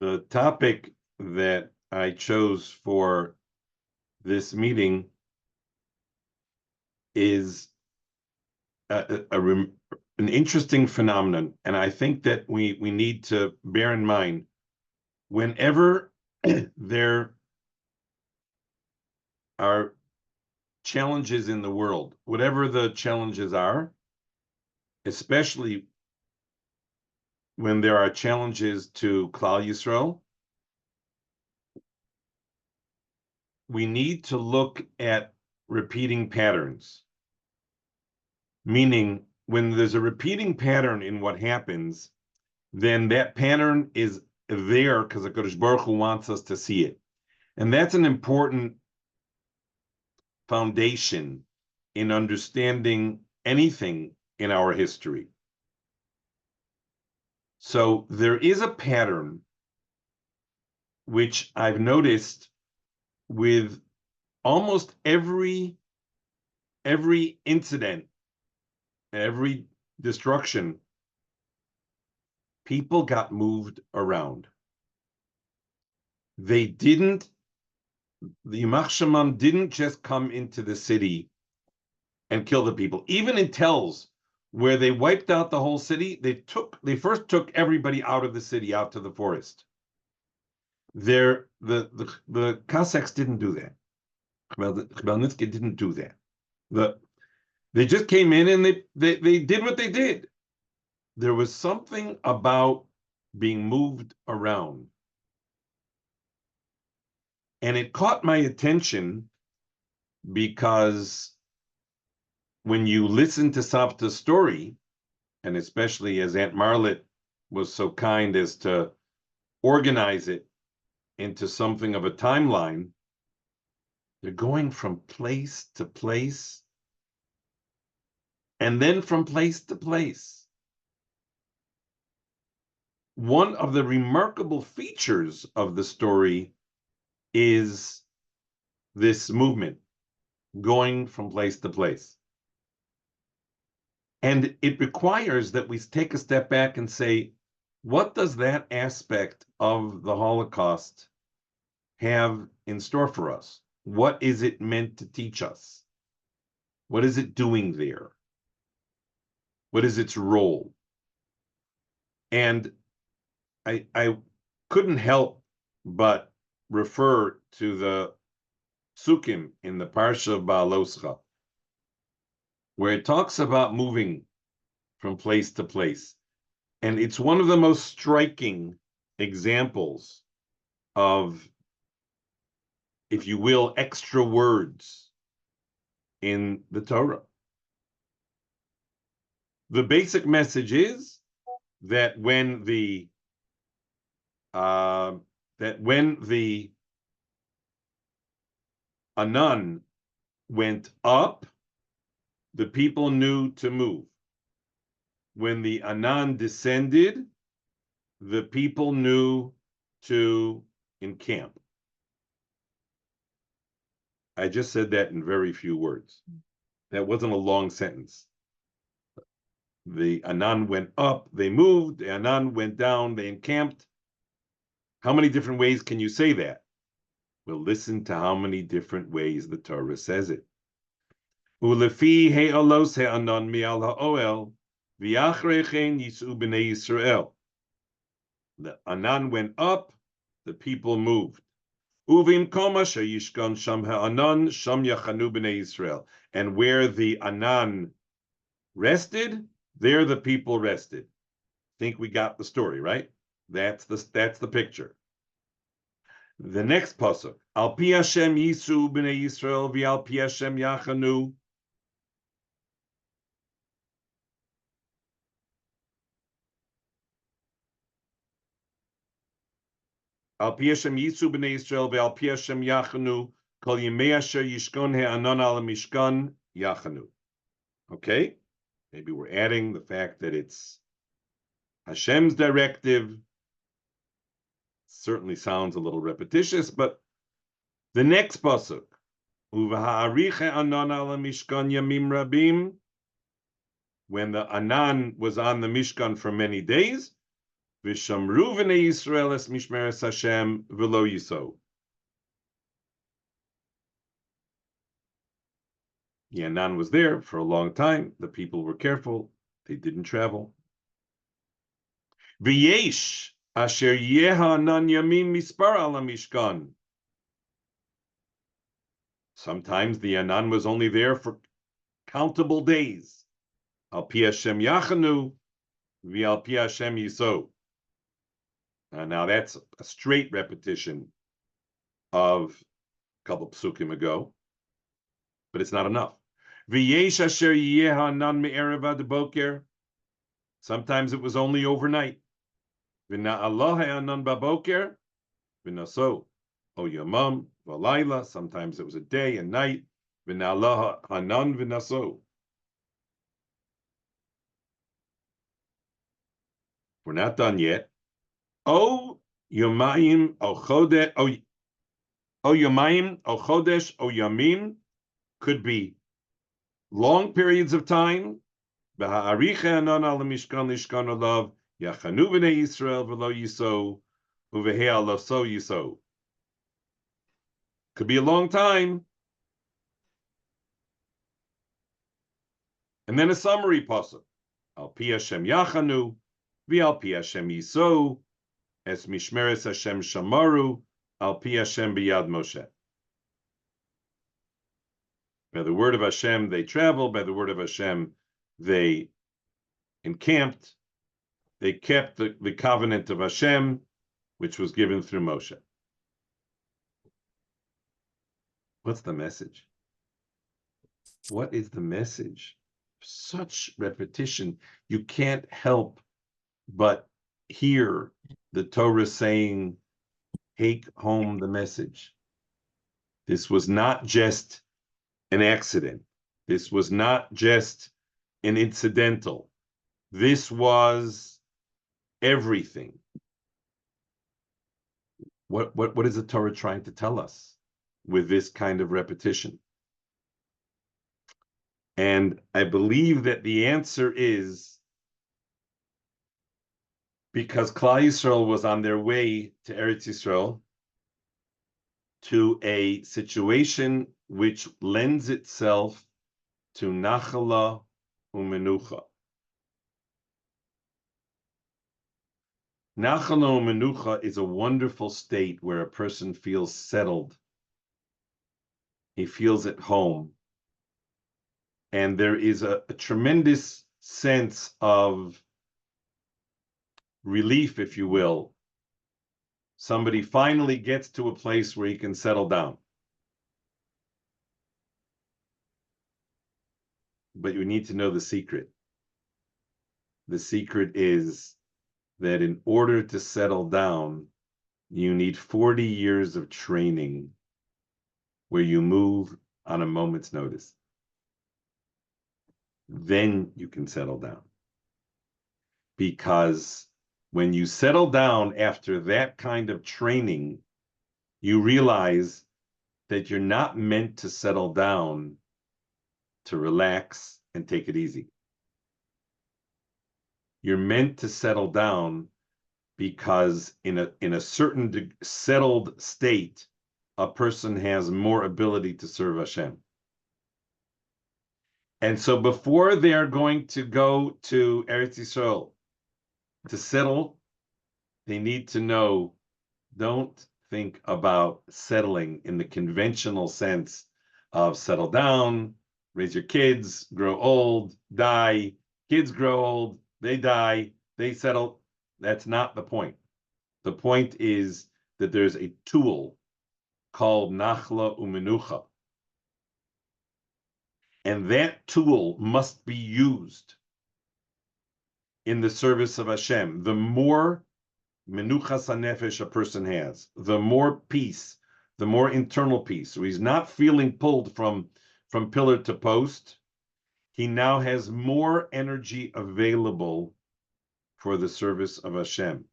The topic that I chose for this meeting is an interesting phenomenon, and I think that we need to bear in mind whenever there are challenges in the world, whatever the challenges are, especially when there are challenges to Klal Yisrael, we need to look at repeating patterns. Meaning, when there's a repeating pattern in what happens, then that pattern is there because the Kodesh Baruch Hu wants us to see it. And that's an important foundation in understanding anything in our history. So there is a pattern which I've noticed with almost every incident, every destruction. People got moved around. The Yimach Shemam didn't just come into the city and kill the people. Even in Telz, where they wiped out the whole city, they first took everybody out of the city, out to the forest. The Cossacks didn't do that. Khmelnytsky didn't do that. They just came in and they did what they did. There was something about being moved around. And it caught my attention because when you listen to Savta's story, and especially as Aunt Marlet was so kind as to organize it into something of a timeline, they're going from place to place, and then from place to place. One of the remarkable features of the story is this movement, going from place to place. And it requires that we take a step back and say, what does that aspect of the Holocaust have in store for us? What is it meant to teach us? What is it doing there? What is its role? And I couldn't help but refer to the Sukkim in the Parsha of Baaloscha, where it talks about moving from place to place. And it's one of the most striking examples of, if you will, extra words in the Torah. The basic message is that when the Anan went up, the people knew to move. When the Anan descended, the people knew to encamp. I just said that in very few words. That wasn't a long sentence. The Anan went up, they moved. The Anan went down, they encamped. How many different ways can you say that? Well, listen to how many different ways the Torah says it. Ulefi he'alos he'anan mi'al ha'oel v'yachrei chen yis'u b'nei Yisrael. The Anan went up, the people moved. Uvim koma sheyishkan sham ha'anan sham yachanu b'nei Yisrael. And where the Anan rested, there the people rested. Think we got the story, right? That's the picture. The next pasuk, Al pi Hashem yisu b'nei Yisrael v'al pi Hashem yachanu. Al pi Hashem yisu b'nei Yisrael v'al pi Hashem yachanu kol yimei asher yishkon he'anan al mishkan yachanu. Okay, maybe we're adding the fact that it's Hashem's directive. Certainly sounds a little repetitious, but the next pasuk, uva'arich he'anan al mishkan yamim rabim, when the Anan was on the Mishkan for many days, V'shamru v'nei Yisrael es mishmeres Hashem v'lo yiso. Yanan was there for a long time. The people were careful. They didn't travel. V'yesh asher yeha nan yamim mispar ala mishkan. Sometimes the Yanan was only there for countable days. Al pi Hashem yachanu v'al pi Hashem yiso. Now that's a straight repetition of a couple psukim ago, but it's not enough. V'yesh asher yeha nan me'erev ad boker. Sometimes it was only overnight. V'na'allah ha'anan baboker v'naso o yamam v'layla. Sometimes it was a day and night. V'na'allah ha'anan v'naso. We're not done yet. O yomayim o chodesh o yomayim o chodesh o yamim could be long periods of time. V'ha'aricha anan al mishkan lishkan olav yachanu v'nei Yisrael v'lo yiso uvehe alaso yiso. Could be a long time. And then a summary pasuk. Al pi Hashem yachanu v'al pi Hashem yiso es mishmeres Hashem shamaru al pi Hashem biyad Moshe. By the word of Hashem they traveled. By the word of Hashem they encamped. They kept the covenant of Hashem, which was given through Moshe. What's the message? What is the message? Such repetition. You can't help but hear the Torah saying, take home the message. This was not just an accident. This was not just an incidental. This was everything. What is the Torah trying to tell us with this kind of repetition? And I believe that the answer is because Klal Yisrael was on their way to Eretz Yisrael, to a situation which lends itself to nachala umenucha. Nachala umenucha is a wonderful state where a person feels settled. He feels at home. And there is a tremendous sense of relief, if you will. Somebody finally gets to a place where he can settle down. But you need to know the secret. The secret is that in order to settle down, you need 40 years of training where you move on a moment's notice. Then you can settle down. Because when you settle down after that kind of training, you realize that you're not meant to settle down to relax and take it easy. You're meant to settle down because in a certain settled state, a person has more ability to serve Hashem. And so before they're going to go to Eretz Yisrael to settle, they need to know, don't think about settling in the conventional sense of settle down, raise your kids, grow old, die, kids grow old, they die, they settle. That's not the point. The point is that there's a tool called nachla umenucha. And that tool must be used in the service of Hashem. The more menuchas hanefesh a person has, the more peace, the more internal peace. So he's not feeling pulled from pillar to post. He now has more energy available for the service of Hashem.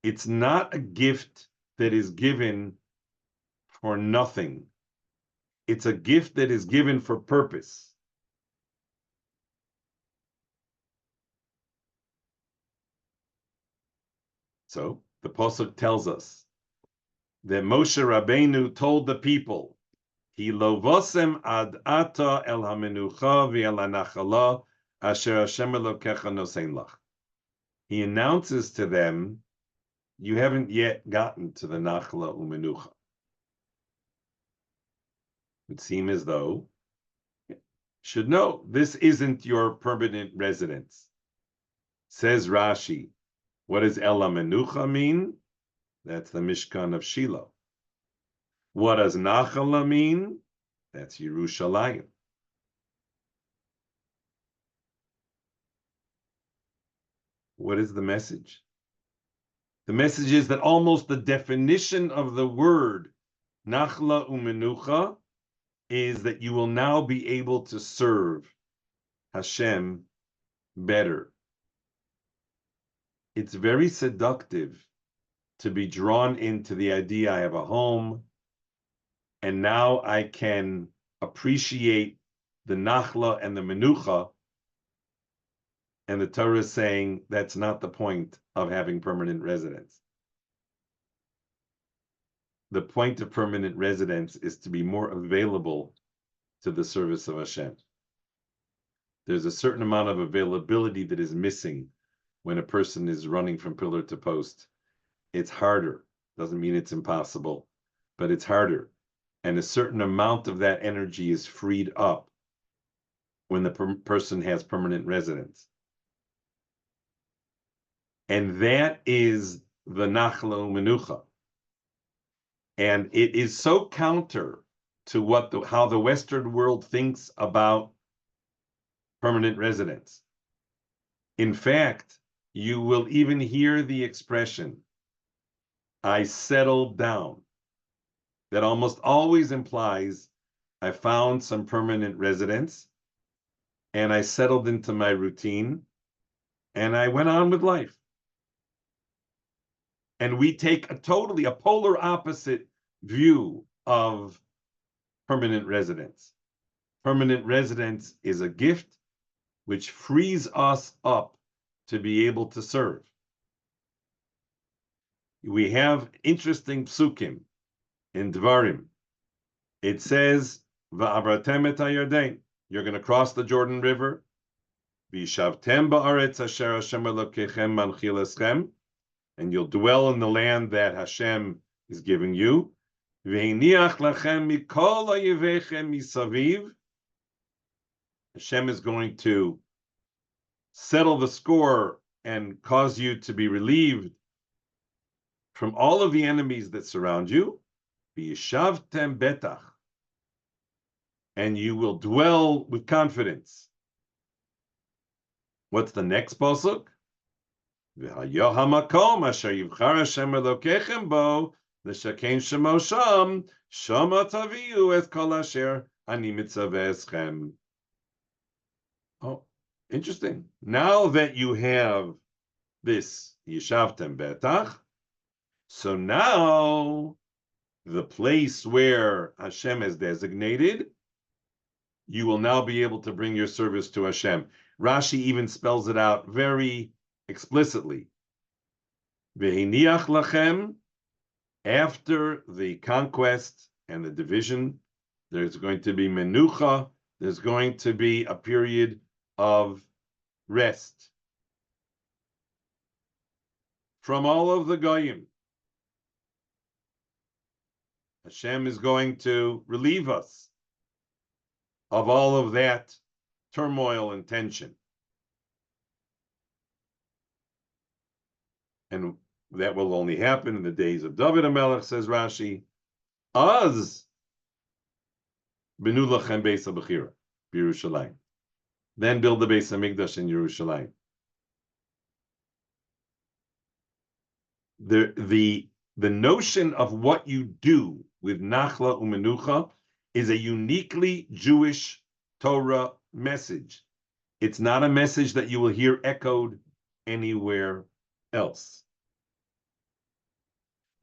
It's not a gift that is given for nothing. It's a gift that is given for purpose. So the Pasuk tells us that Moshe Rabbeinu told the people, Hi lovosem ad ata el hamenucha ve'el hanachala asher Hashem Elokecha nosein lach. He announces to them, you haven't yet gotten to the nachla umenucha. It would seem as though should know this isn't your permanent residence. Says Rashi, what does El HaMenucha mean? That's the Mishkan of Shiloh. What does Nachala mean? That's Yerushalayim. What is the message? The message is that almost the definition of the word Nachla Umenucha is that you will now be able to serve Hashem better. It's very seductive to be drawn into the idea I have a home, and now I can appreciate the Nachla and the Menucha, and the Torah is saying that's not the point of having permanent residence. The point of permanent residence is to be more available to the service of Hashem. There's a certain amount of availability that is missing when a person is running from pillar to post. It's harder. Doesn't mean it's impossible, but it's harder. And a certain amount of that energy is freed up when the person has permanent residence. And that is the Nachla Umenucha. And it is so counter to what how the Western world thinks about permanent residence. In fact, you will even hear the expression, I settled down. That almost always implies I found some permanent residence and I settled into my routine and I went on with life. And we take a polar opposite view of permanent residence. Permanent residence is a gift which frees us up to be able to serve. We have interesting psukim in Dvarim. It says, Va'abratem et HaYarden, you're going to cross the Jordan River. V'yishavtem ba'aretz asher Hashem Elokechem manchil eschem, and you'll dwell in the land that Hashem is giving you. Hashem is going to settle the score and cause you to be relieved from all of the enemies that surround you. And you will dwell with confidence. What's the next pasuk? Oh, interesting. Now that you have this Yishavtem Betach, so now the place where Hashem has designated, you will now be able to bring your service to Hashem. Rashi even spells it out very explicitly. V'hiniach lachem, after the conquest and the division, there's going to be menucha, there's going to be a period of rest from all of the goyim. Hashem is going to relieve us of all of that turmoil and tension. And that will only happen in the days of David HaMelech, says Rashi. Az benu lachem beis HaBechira, Yerushalayim. Then build the Beis HaMikdash in Yerushalayim. The notion of what you do with Nachla Umenucha is a uniquely Jewish Torah message. It's not a message that you will hear echoed anywhere else.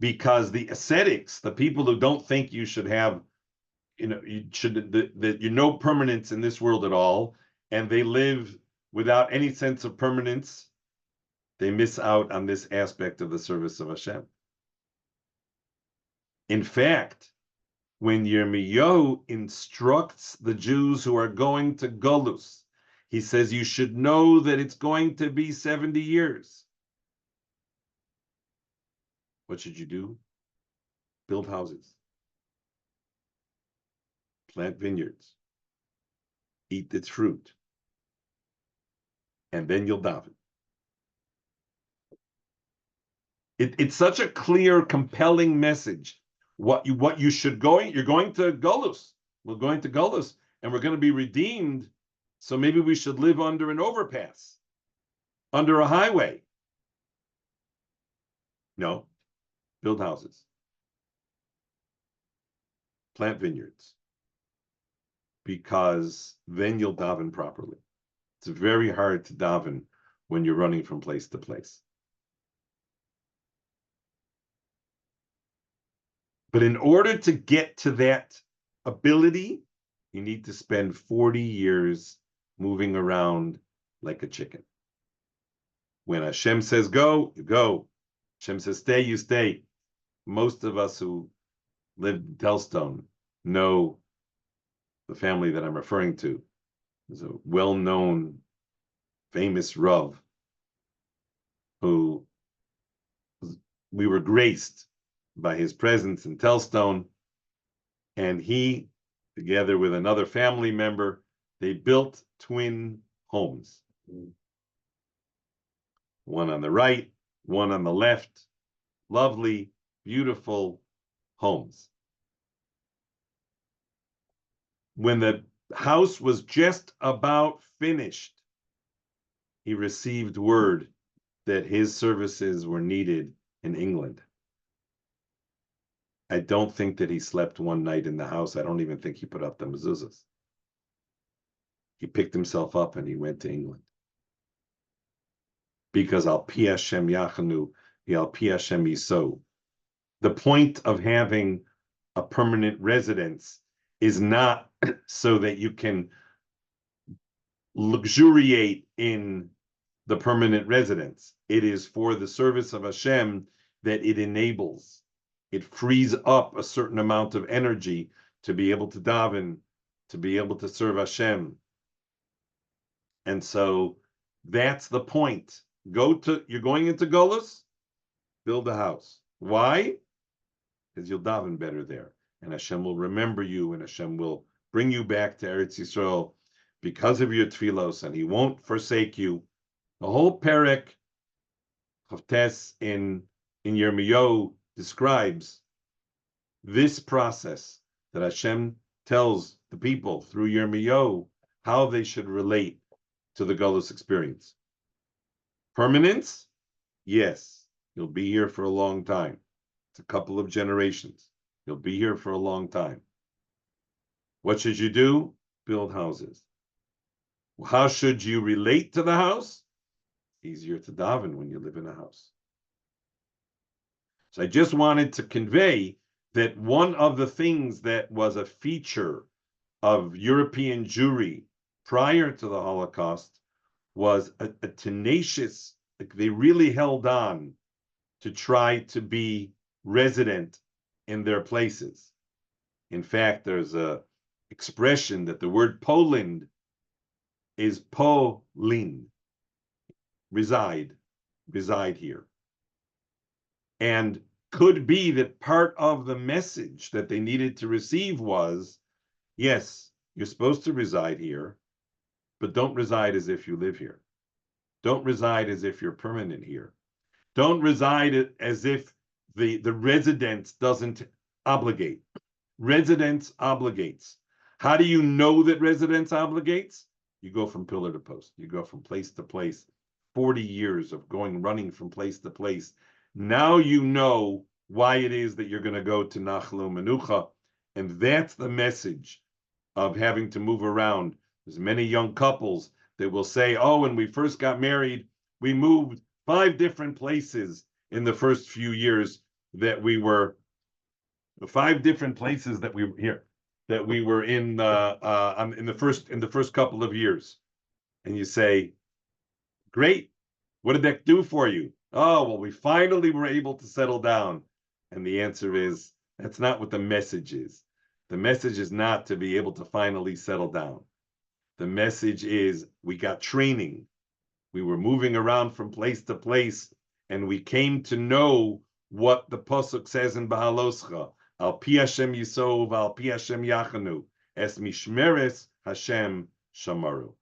Because the ascetics, the people who don't think you should have, you're no permanence in this world at all, and they live without any sense of permanence, They miss out on this aspect of the service of Hashem. In fact, when Yirmiyahu instructs the Jews who are going to Golus, he says, you should know that it's going to be 70 years. What should you do? Build houses, plant vineyards, eat its fruit, and then you'll daven. It's such a clear, compelling message. What you should you're going to Golus. We're going to Golus, and we're going to be redeemed. So maybe we should live under an overpass, under a highway. No, build houses, plant vineyards, because then you'll daven properly. It's very hard to daven when you're running from place to place. But in order to get to that ability, you need to spend 40 years moving around like a chicken. When Hashem says go, you go. Hashem says stay, you stay. Most of us who live in Telstone know the family that I'm referring to. There's a well-known, famous Rav who we were graced by his presence in Telstone, and he, together with another family member, they built twin homes. One on the right, one on the left. Lovely, beautiful homes. When the house was just about finished, he received word that his services were needed in England. I don't think that he slept one night in the house. I don't even think he put up the mezuzahs. He picked himself up and he went to England. Because al pi Hashem yachanu, al pi Hashem yiso. The point of having a permanent residence is not so that you can luxuriate in the permanent residence. It is for the service of Hashem that it enables. It frees up a certain amount of energy to be able to daven, to be able to serve Hashem. And so that's the point. You're going into Golus, build a house. Why? Because you'll daven better there. And Hashem will remember you, and Hashem will bring you back to Eretz Yisrael because of your tefillos, and He won't forsake you. The whole perek of Tes in Yirmiyahu describes this process that Hashem tells the people through Yirmiyahu how they should relate to the Golus experience. Permanence? Yes, you'll be here for a long time. It's a couple of generations. You'll be here for a long time. What should you do? Build houses. How should you relate to the house? Easier to daven when you live in a house. So I just wanted to convey that one of the things that was a feature of European Jewry prior to the Holocaust was a tenacious, they really held on to try to be resident in their places. In fact, there's a expression that the word Poland is Polin, reside here. And could be that part of the message that they needed to receive was, yes, you're supposed to reside here, but don't reside as if you live here. Don't reside as if you're permanent here. Don't reside as if the residence doesn't obligate. Residence obligates. How do you know that residence obligates? You go from pillar to post. You go from place to place. 40 years of running from place to place. Now you know why it is that you're going to go to Nachlu Menucha, and that's the message of having to move around. There's many young couples that will say, oh, when we first got married, we moved 5 different places in the first few years that we were, 5 different places that we were here, that we were in the first couple of years. And you say, great, What did that do for you? Oh, well, we finally were able to settle down. And the answer is, that's not what the message is. The message is not to be able to finally settle down. The message is we got training. We were moving around from place to place, and we came to know what the Pasuk says in Bahaloscha. Al pi Hashem Yisov, al pi Hashem Yachanu, es mishmeres Hashem Shamaru.